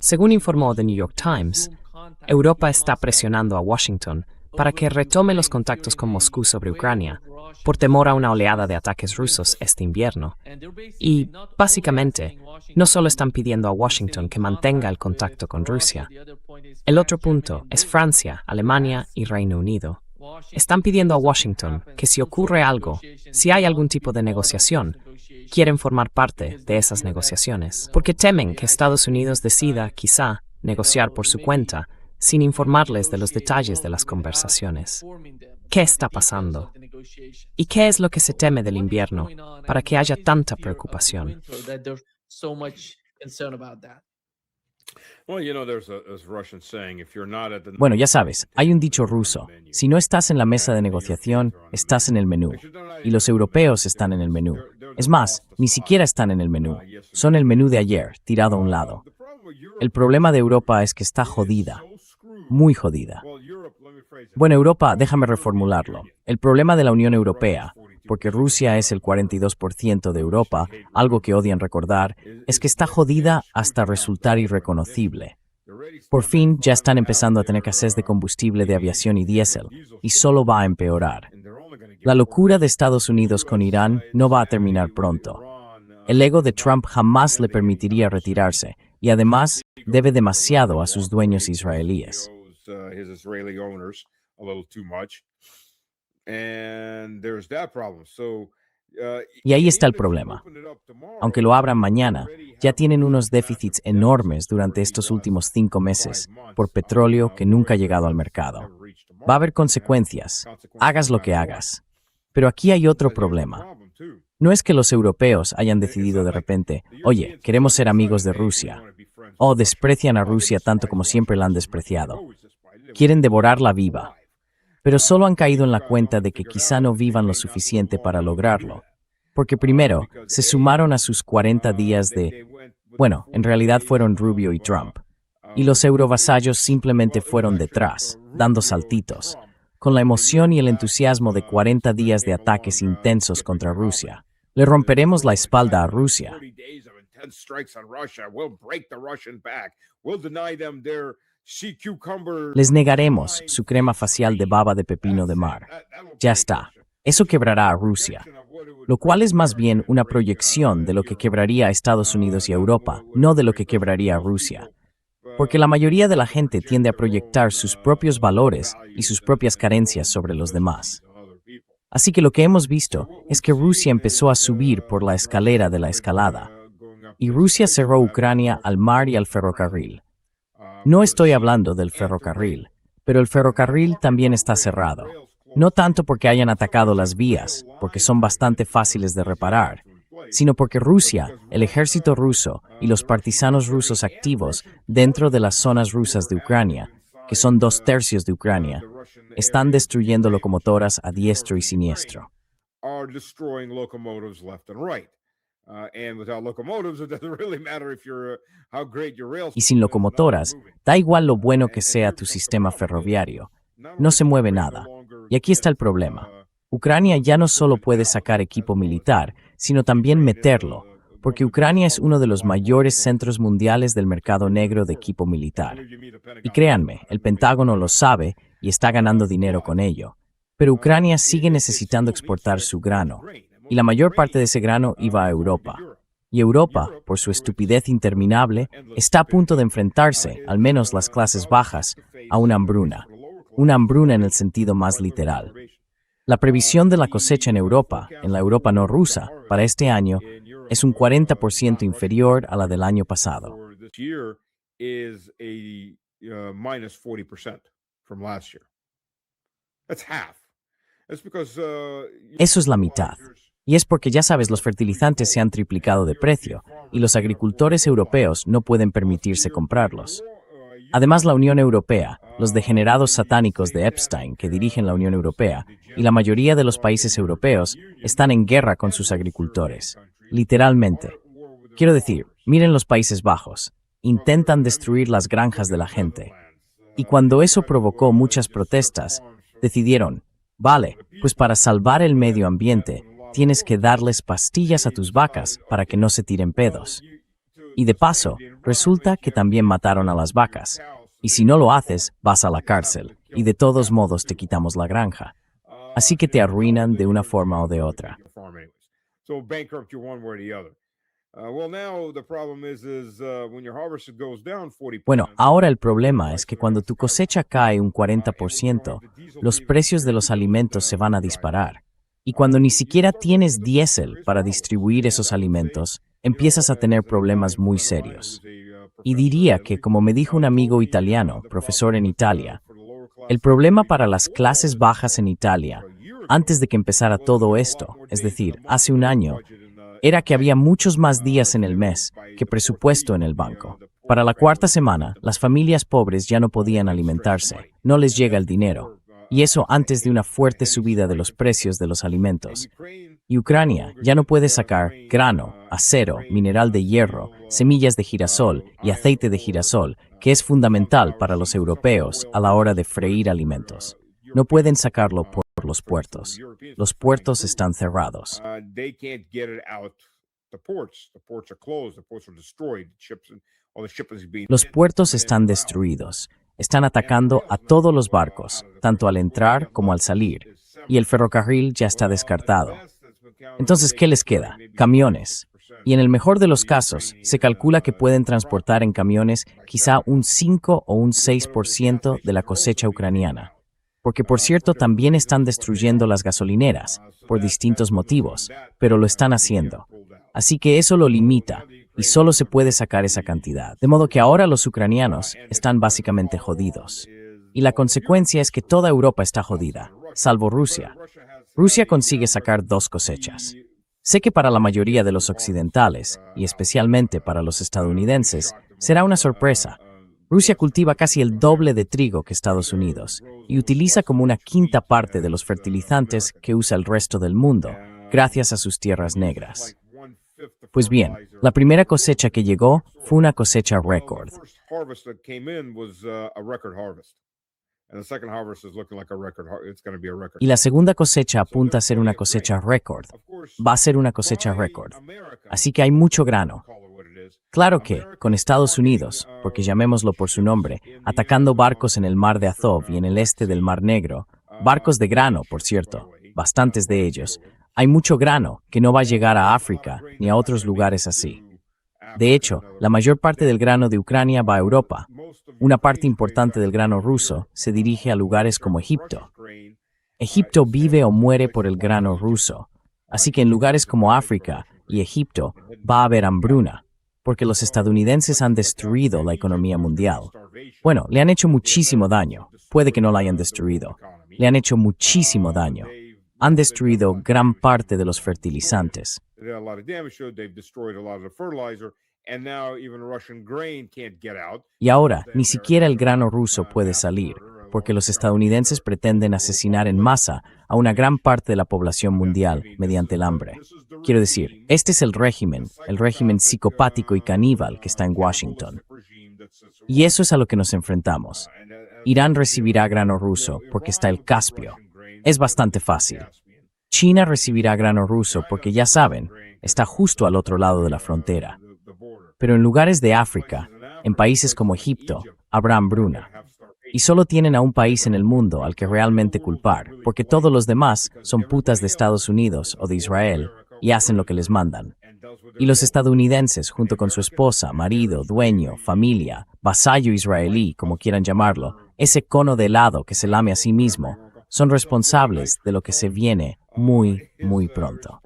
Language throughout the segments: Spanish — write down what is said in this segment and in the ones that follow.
Según informó The New York Times, Europa está presionando a Washington para que retome los contactos con Moscú sobre Ucrania, por temor a una oleada de ataques rusos este invierno. Y, básicamente, no solo están pidiendo a Washington que mantenga el contacto con Rusia. El otro punto es Francia, Alemania y Reino Unido. Están pidiendo a Washington que si ocurre algo, si hay algún tipo de negociación, quieren formar parte de esas negociaciones, porque temen que Estados Unidos decida, quizá, negociar por su cuenta, sin informarles de los detalles de las conversaciones. ¿Qué está pasando? ¿Y qué es lo que se teme del invierno para que haya tanta preocupación? Bueno, ya sabes, hay un dicho ruso: si no estás en la mesa de negociación, estás en el menú. Y los europeos están en el menú. Es más, ni siquiera están en el menú. Son el menú de ayer, tirado a un lado. El problema de Europa es que está jodida. Muy jodida. Bueno, Europa, déjame reformularlo. El problema de la Unión Europea, porque Rusia es el 42% de Europa, algo que odian recordar, es que está jodida hasta resultar irreconocible. Por fin ya están empezando a tener escasez de combustible de aviación y diésel, y solo va a empeorar. La locura de Estados Unidos con Irán no va a terminar pronto. El ego de Trump jamás le permitiría retirarse, y además debe demasiado a sus dueños israelíes. Y ahí está el problema. Aunque lo abran mañana, ya tienen unos déficits enormes durante estos últimos 5 meses por petróleo que nunca ha llegado al mercado. Va a haber consecuencias, hagas lo que hagas. Pero aquí hay otro problema. No es que los europeos hayan decidido de repente, oye, queremos ser amigos de Rusia, o desprecian a Rusia tanto como siempre la han despreciado. Quieren devorarla viva. Pero solo han caído en la cuenta de que quizá no vivan lo suficiente para lograrlo. Porque primero, se sumaron a sus 40 días de... Bueno, en realidad fueron Rubio y Trump. Y los eurovasallos simplemente fueron detrás, dando saltitos, con la emoción y el entusiasmo de 40 días de ataques intensos contra Rusia. Le romperemos la espalda a Rusia. Les negaremos su crema facial de baba de pepino de mar. Ya está. Eso quebrará a Rusia. Lo cual es más bien una proyección de lo que quebraría a Estados Unidos y a Europa, no de lo que quebraría a Rusia. Porque la mayoría de la gente tiende a proyectar sus propios valores y sus propias carencias sobre los demás. Así que lo que hemos visto es que Rusia empezó a subir por la escalera de la escalada. Y Rusia cerró Ucrania al mar y al ferrocarril. No estoy hablando del ferrocarril, pero el ferrocarril también está cerrado. No tanto porque hayan atacado las vías, porque son bastante fáciles de reparar, sino porque Rusia, el ejército ruso y los partisanos rusos activos dentro de las zonas rusas de Ucrania, que son 2/3 de Ucrania, están destruyendo locomotoras a diestro y siniestro. Y sin locomotoras, da igual lo bueno que sea tu sistema ferroviario. No se mueve nada. Y aquí está el problema. Ucrania ya no solo puede sacar equipo militar, sino también meterlo, porque Ucrania es uno de los mayores centros mundiales del mercado negro de equipo militar. Y créanme, el Pentágono lo sabe y está ganando dinero con ello. Pero Ucrania sigue necesitando exportar su grano, y la mayor parte de ese grano iba a Europa. Y Europa, por su estupidez interminable, está a punto de enfrentarse, al menos las clases bajas, a una hambruna en el sentido más literal. La previsión de la cosecha en la Europa no rusa, para este año, es un 40% inferior a la del año pasado. Eso es la mitad. Y es porque, ya sabes, los fertilizantes se han triplicado de precio, y los agricultores europeos no pueden permitirse comprarlos. Además, la Unión Europea, los degenerados satánicos de Epstein que dirigen la Unión Europea, y la mayoría de los países europeos están en guerra con sus agricultores. Literalmente. Quiero decir, miren los Países Bajos. Intentan destruir las granjas de la gente. Y cuando eso provocó muchas protestas, decidieron, vale, pues para salvar el medio ambiente, tienes que darles pastillas a tus vacas para que no se tiren pedos. Y de paso, resulta que también mataron a las vacas. Y si no lo haces, vas a la cárcel. Y de todos modos te quitamos la granja. Así que te arruinan de una forma o de otra. Bueno, ahora el problema es que cuando tu cosecha cae un 40%, los precios de los alimentos se van a disparar. Y cuando ni siquiera tienes diésel para distribuir esos alimentos, empiezas a tener problemas muy serios. Y diría que, como me dijo un amigo italiano, profesor en Italia, el problema para las clases bajas en Italia, antes de que empezara todo esto, es decir, hace un año, era que había muchos más días en el mes que presupuesto en el banco. Para la cuarta semana, las familias pobres ya no podían alimentarse, no les llega el dinero. Y eso antes de una fuerte subida de los precios de los alimentos. Y Ucrania ya no puede sacar grano, acero, mineral de hierro, semillas de girasol y aceite de girasol, que es fundamental para los europeos a la hora de freír alimentos. No pueden sacarlo por los puertos. Los puertos están cerrados. Los puertos están destruidos. Están atacando a todos los barcos, tanto al entrar como al salir, y el ferrocarril ya está descartado. Entonces, ¿qué les queda? Camiones. Y en el mejor de los casos, se calcula que pueden transportar en camiones quizá un 5 o un 6% de la cosecha ucraniana. Porque, por cierto, también están destruyendo las gasolineras, por distintos motivos, pero lo están haciendo. Así que eso lo limita, y solo se puede sacar esa cantidad. De modo que ahora los ucranianos están básicamente jodidos. Y la consecuencia es que toda Europa está jodida, salvo Rusia. Rusia consigue sacar 2 cosechas. Sé que para la mayoría de los occidentales, y especialmente para los estadounidenses, será una sorpresa. Rusia cultiva casi el doble de trigo que Estados Unidos, y utiliza como una quinta parte de los fertilizantes que usa el resto del mundo, gracias a sus tierras negras. Pues bien, la primera cosecha que llegó fue una cosecha récord. Y la segunda cosecha apunta a ser una cosecha récord. Va a ser una cosecha récord. Así que hay mucho grano. Claro que, con Estados Unidos, porque llamémoslo por su nombre, atacando barcos en el mar de Azov y en el este del Mar Negro, barcos de grano, por cierto, bastantes de ellos, hay mucho grano que no va a llegar a África ni a otros lugares así. De hecho, la mayor parte del grano de Ucrania va a Europa. Una parte importante del grano ruso se dirige a lugares como Egipto. Egipto vive o muere por el grano ruso, así que en lugares como África y Egipto va a haber hambruna, porque los estadounidenses han destruido la economía mundial. Bueno, le han hecho muchísimo daño. Puede que no la hayan destruido. Le han hecho muchísimo daño. Han destruido gran parte de los fertilizantes. Y ahora, ni siquiera el grano ruso puede salir, porque los estadounidenses pretenden asesinar en masa a una gran parte de la población mundial mediante el hambre. Quiero decir, este es el régimen psicopático y caníbal que está en Washington. Y eso es a lo que nos enfrentamos. Irán recibirá grano ruso porque está el Caspio. Es bastante fácil. China recibirá grano ruso porque, ya saben, está justo al otro lado de la frontera. Pero en lugares de África, en países como Egipto, habrá hambruna. Y solo tienen a un país en el mundo al que realmente culpar, porque todos los demás son putas de Estados Unidos o de Israel y hacen lo que les mandan. Y los estadounidenses, junto con su esposa, marido, dueño, familia, vasallo israelí, como quieran llamarlo, ese cono de helado que se lame a sí mismo, son responsables de lo que se viene muy, muy pronto.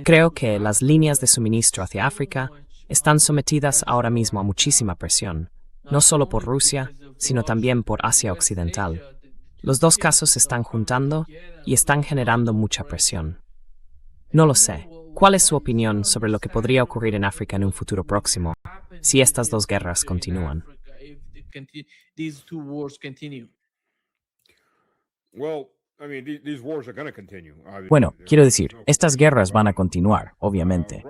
Creo que las líneas de suministro hacia África están sometidas ahora mismo a muchísima presión, no solo por Rusia, sino también por Asia Occidental. Los dos casos se están juntando y están generando mucha presión. No lo sé. ¿Cuál es su opinión sobre lo que podría ocurrir en África en un futuro próximo si estas dos guerras continúan? Bueno, quiero decir, estas guerras van a continuar, obviamente.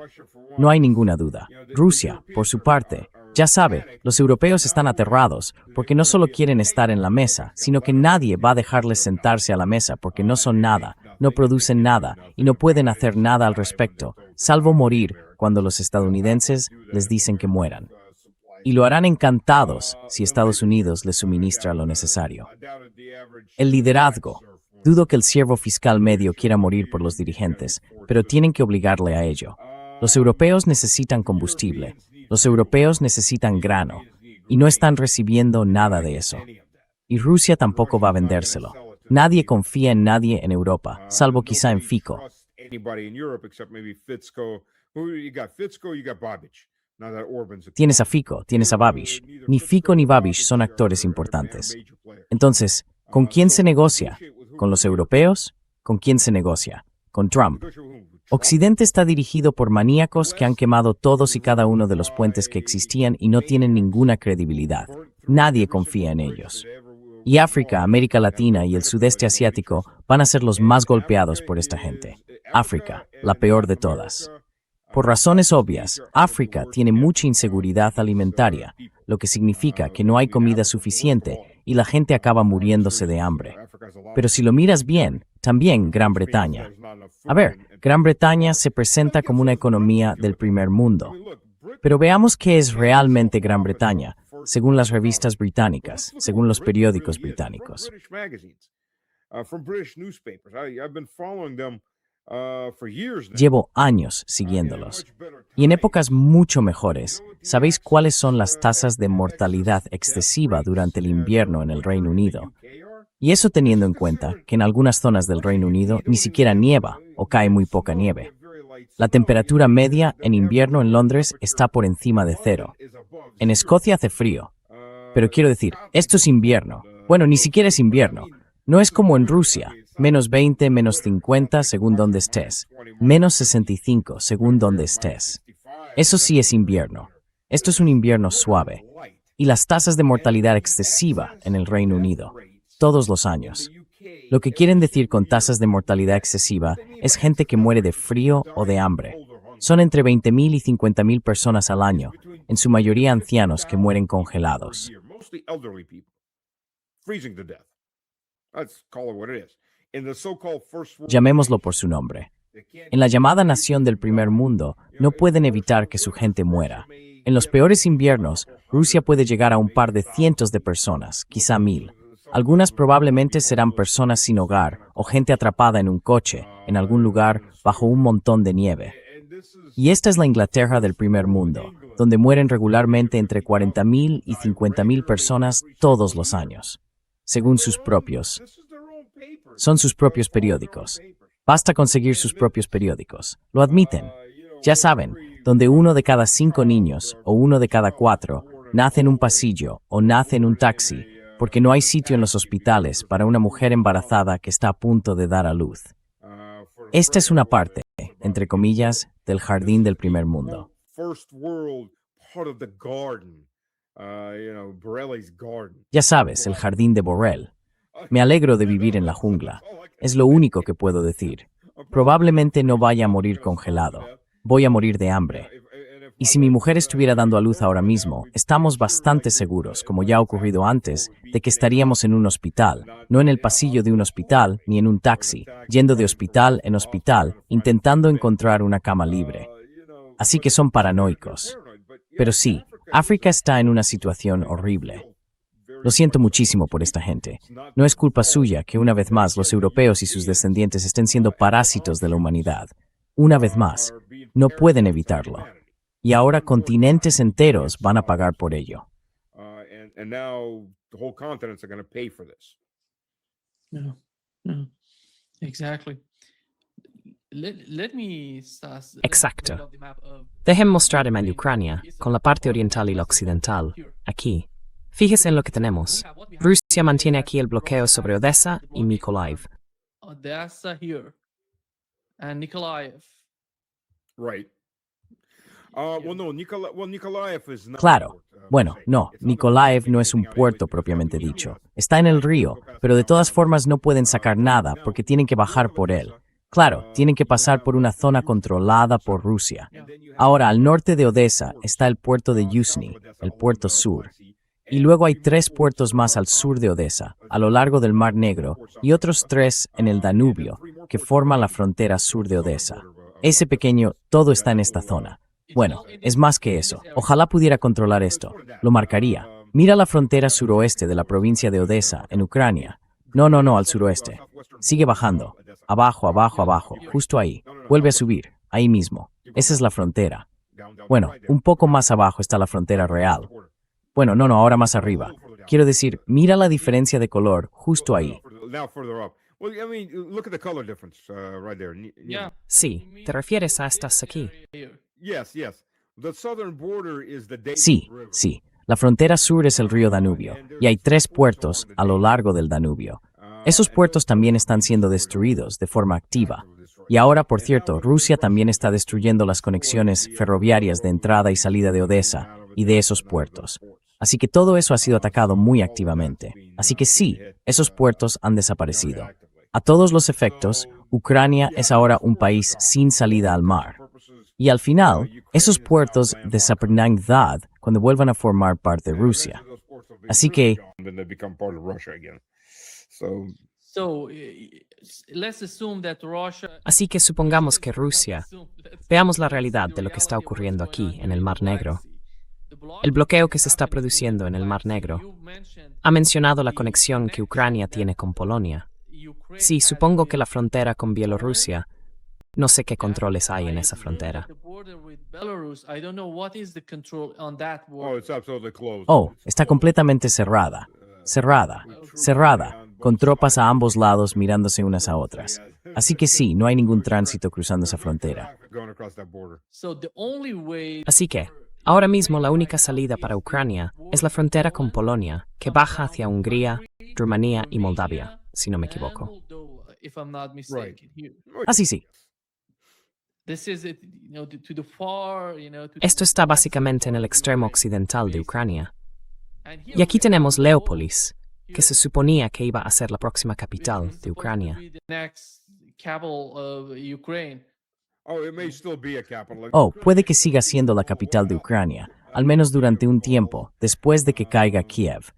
No hay ninguna duda. Rusia, por su parte, Ya sabe, los europeos están aterrados porque no solo quieren estar en la mesa, sino que nadie va a dejarles sentarse a la mesa porque no son nada, no producen nada y no pueden hacer nada al respecto, salvo morir cuando los estadounidenses les dicen que mueran. Y lo harán encantados si Estados Unidos les suministra lo necesario. El liderazgo. Dudo que el siervo fiscal medio quiera morir por los dirigentes, pero tienen que obligarle a ello. Los europeos necesitan combustible. Los europeos necesitan grano, y no están recibiendo nada de eso. Y Rusia tampoco va a vendérselo. Nadie confía en nadie en Europa, salvo quizá en Fico. Tienes a Fico, tienes a Babiš. Ni Fico ni Babiš son actores importantes. Entonces, ¿con quién se negocia? ¿Con los europeos? ¿Con quién se negocia? Con Trump. Occidente está dirigido por maníacos que han quemado todos y cada uno de los puentes que existían y no tienen ninguna credibilidad. Nadie confía en ellos. Y África, América Latina y el sudeste asiático van a ser los más golpeados por esta gente. África, la peor de todas. Por razones obvias, África tiene mucha inseguridad alimentaria, lo que significa que no hay comida suficiente y la gente acaba muriéndose de hambre. Pero si lo miras bien, también Gran Bretaña. A ver, Gran Bretaña se presenta como una economía del primer mundo. Pero veamos qué es realmente Gran Bretaña, según las revistas británicas, según los periódicos británicos. Llevo años siguiéndolos. Y en épocas mucho mejores, ¿sabéis cuáles son las tasas de mortalidad excesiva durante el invierno en el Reino Unido? Y eso teniendo en cuenta que en algunas zonas del Reino Unido ni siquiera nieva o cae muy poca nieve. La temperatura media en invierno en Londres está por encima de 0. En Escocia hace frío. Pero quiero decir, esto es invierno. Bueno, ni siquiera es invierno. No es como en Rusia. -20, -50 según donde estés. -65 según donde estés. Eso sí es invierno. Esto es un invierno suave. Y las tasas de mortalidad excesiva en el Reino Unido. Todos los años. Lo que quieren decir con tasas de mortalidad excesiva es gente que muere de frío o de hambre. Son entre 20.000 y 50.000 personas al año, en su mayoría ancianos que mueren congelados. Llamémoslo por su nombre. En la llamada nación del primer mundo, no pueden evitar que su gente muera. En los peores inviernos, Rusia puede llegar a un par de cientos de personas, quizá 1.000. Algunas probablemente serán personas sin hogar o gente atrapada en un coche, en algún lugar, bajo un montón de nieve. Y esta es la Inglaterra del primer mundo, donde mueren regularmente entre 40.000 y 50.000 personas todos los años, según sus propios. Son sus propios periódicos. Basta conseguir sus propios periódicos. Lo admiten. Ya saben, donde 1 de cada 5 niños o 1 de cada 4 nace en un pasillo o nace en un taxi, porque no hay sitio en los hospitales para una mujer embarazada que está a punto de dar a luz. Esta es una parte, entre comillas, del jardín del primer mundo. Ya sabes, el jardín de Borrell. Me alegro de vivir en la jungla. Es lo único que puedo decir. Probablemente no vaya a morir congelado. Voy a morir de hambre. Y si mi mujer estuviera dando a luz ahora mismo, estamos bastante seguros, como ya ha ocurrido antes, de que estaríamos en un hospital, no en el pasillo de un hospital, ni en un taxi, yendo de hospital en hospital, intentando encontrar una cama libre. Así que son paranoicos. Pero sí, África está en una situación horrible. Lo siento muchísimo por esta gente. No es culpa suya que una vez más los europeos y sus descendientes estén siendo parásitos de la humanidad. Una vez más, no pueden evitarlo. Y ahora continentes enteros van a pagar por ello. Exacto. Dejen mostrarme a Ucrania con la parte oriental y la occidental, aquí. Fíjese en lo que tenemos. Rusia mantiene aquí el bloqueo sobre Odessa y Mykolaiv. Odessa here and Nikolaev. Right. Nikolaev is not. Claro. Bueno, no, Mykolaiv no es un puerto propiamente dicho. Está en el río, pero de todas formas no pueden sacar nada porque tienen que bajar por él. Claro, tienen que pasar por una zona controlada por Rusia. Ahora, al norte de Odessa está el puerto de Yuzhny, el puerto sur. Y luego hay 3 puertos más al sur de Odessa, a lo largo del Mar Negro, y otros 3 en el Danubio, que forman la frontera sur de Odessa. Ese pequeño, todo está en esta zona. Bueno, es más que eso. Ojalá pudiera controlar esto. Lo marcaría. Mira la frontera suroeste de la provincia de Odessa, en Ucrania. No, al suroeste. Sigue bajando. Abajo, abajo, abajo. Justo ahí. Vuelve a subir. Ahí mismo. Esa es la frontera. Bueno, un poco más abajo está la frontera real. Bueno, no, ahora más arriba. Quiero decir, mira la diferencia de color justo ahí. Yeah. Sí, ¿te refieres a estas aquí? Sí. La frontera sur es el río Danubio, y hay 3 puertos a lo largo del Danubio. Esos puertos también están siendo destruidos de forma activa. Y ahora, por cierto, Rusia también está destruyendo las conexiones ferroviarias de entrada y salida de Odessa y de esos puertos. Así que todo eso ha sido atacado muy activamente. Así que sí, esos puertos han desaparecido. A todos los efectos, Ucrania es ahora un país sin salida al mar. Y al final, esos puertos desaparecerán cuando vuelvan a formar parte de Rusia. Así que, So let's assume that Russia. Así que supongamos que Rusia, veamos la realidad de lo que está ocurriendo aquí, en el Mar Negro. El bloqueo que se está produciendo en el Mar Negro. Ha mencionado la conexión que Ucrania tiene con Polonia. Sí, supongo que la frontera con Bielorrusia. No sé qué controles hay en esa frontera. está completamente cerrada. Cerrada, con tropas a ambos lados mirándose unas a otras. Así que sí, no hay ningún tránsito cruzando esa frontera. Así que, ahora mismo la única salida para Ucrania es la frontera con Polonia, que baja hacia Hungría, Rumanía y Moldavia, si no me equivoco. Así sí. Esto está básicamente en el extremo occidental de Ucrania. Y aquí tenemos Leópolis, que se suponía que iba a ser la próxima capital de Ucrania. Puede que siga siendo la capital de Ucrania, al menos durante un tiempo, después de que caiga Kiev.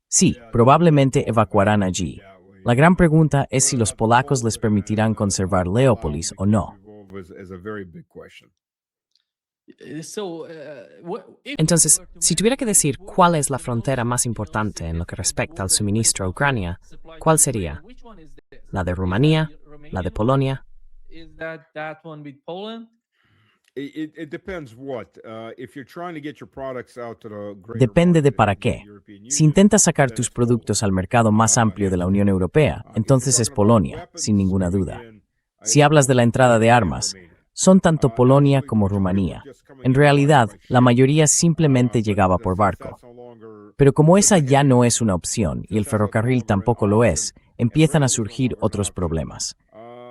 Sí, probablemente evacuarán allí. La gran pregunta es si los polacos les permitirán conservar Leópolis o no. Entonces, si tuviera que decir cuál es la frontera más importante en lo que respecta al suministro a Ucrania, ¿cuál sería? ¿La de Rumanía? ¿La de Polonia? Depende de para qué. Si intentas sacar tus productos al mercado más amplio de la Unión Europea, entonces es Polonia, sin ninguna duda. Si hablas de la entrada de armas, son tanto Polonia como Rumanía. En realidad, la mayoría simplemente llegaba por barco. Pero como esa ya no es una opción y el ferrocarril tampoco lo es, empiezan a surgir otros problemas.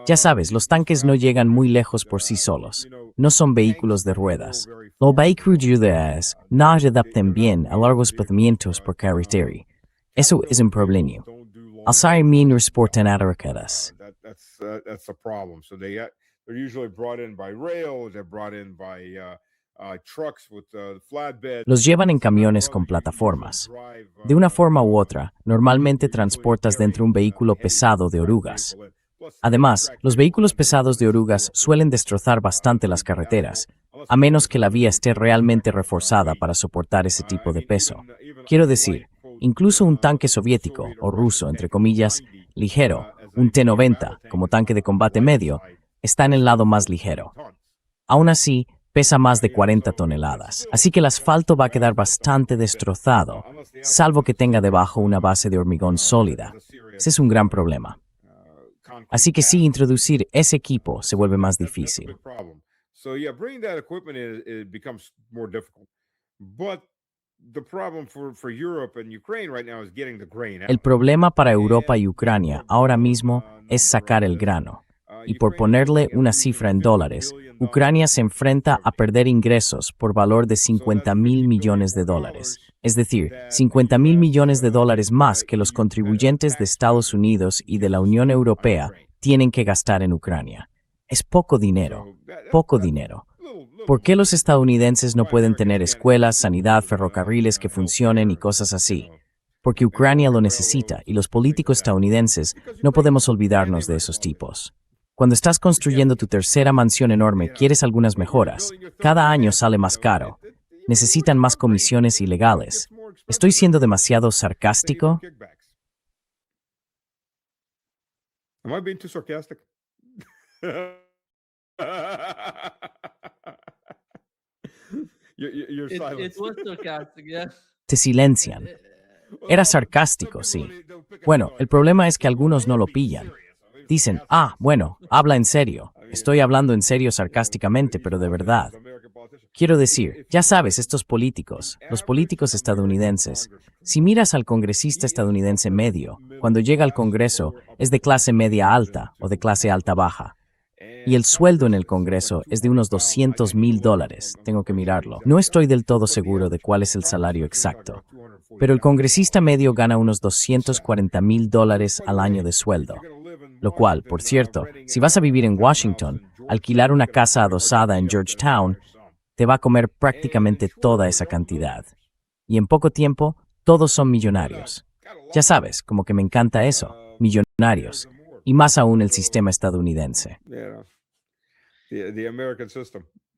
Ya sabes, los tanques no llegan muy lejos por sí solos. No son vehículos de ruedas. Los vehículos no se adaptan bien a largos desplazamientos por carretera. Eso es un problema. Alzar menos portan atracadas. They're usually brought in by rail, they're brought in by trucks with flatbed. Los llevan en camiones con plataformas. De una forma u otra, normalmente transportas dentro un vehículo pesado de orugas. Además, los vehículos pesados de orugas suelen destrozar bastante las carreteras, a menos que la vía esté realmente reforzada para soportar ese tipo de peso. Quiero decir, incluso un tanque soviético, o ruso, entre comillas, ligero, un T-90, como tanque de combate medio, está en el lado más ligero. Aún así, pesa más de 40 toneladas, así que el asfalto va a quedar bastante destrozado, salvo que tenga debajo una base de hormigón sólida. Ese es un gran problema. Así que sí, introducir ese equipo se vuelve más difícil. El problema para Europa y Ucrania ahora mismo es sacar el grano. Y por ponerle una cifra en dólares, Ucrania se enfrenta a perder ingresos por valor de $50,000 millones. Es decir, $50,000 millones más que los contribuyentes de Estados Unidos y de la Unión Europea tienen que gastar en Ucrania. Es poco dinero, poco dinero. ¿Por qué los estadounidenses no pueden tener escuelas, sanidad, ferrocarriles que funcionen y cosas así? Porque Ucrania lo necesita y los políticos estadounidenses no podemos olvidarnos de esos tipos. Cuando estás construyendo tu tercera mansión enorme, quieres algunas mejoras. Cada año sale más caro. Necesitan más comisiones ilegales. ¿Estoy siendo demasiado sarcástico? Am I being too sarcastic? You're It silent. was sarcastic, yeah. Te silencian. Era sarcástico, sí. Bueno, el problema es que algunos no lo pillan. Dicen, bueno, habla en serio. Estoy hablando en serio sarcásticamente, pero de verdad. Quiero decir, ya sabes, estos políticos, los políticos estadounidenses, si miras al congresista estadounidense medio, cuando llega al Congreso es de clase media alta o de clase alta baja. Y el sueldo en el Congreso es de unos $200,000. Tengo que mirarlo. No estoy del todo seguro de cuál es el salario exacto, pero el congresista medio gana unos $240,000 al año de sueldo. Lo cual, por cierto, si vas a vivir en Washington, alquilar una casa adosada en Georgetown te va a comer prácticamente toda esa cantidad. Y en poco tiempo, todos son millonarios. Ya sabes, como que me encanta eso, millonarios. Y más aún el sistema estadounidense. The American system.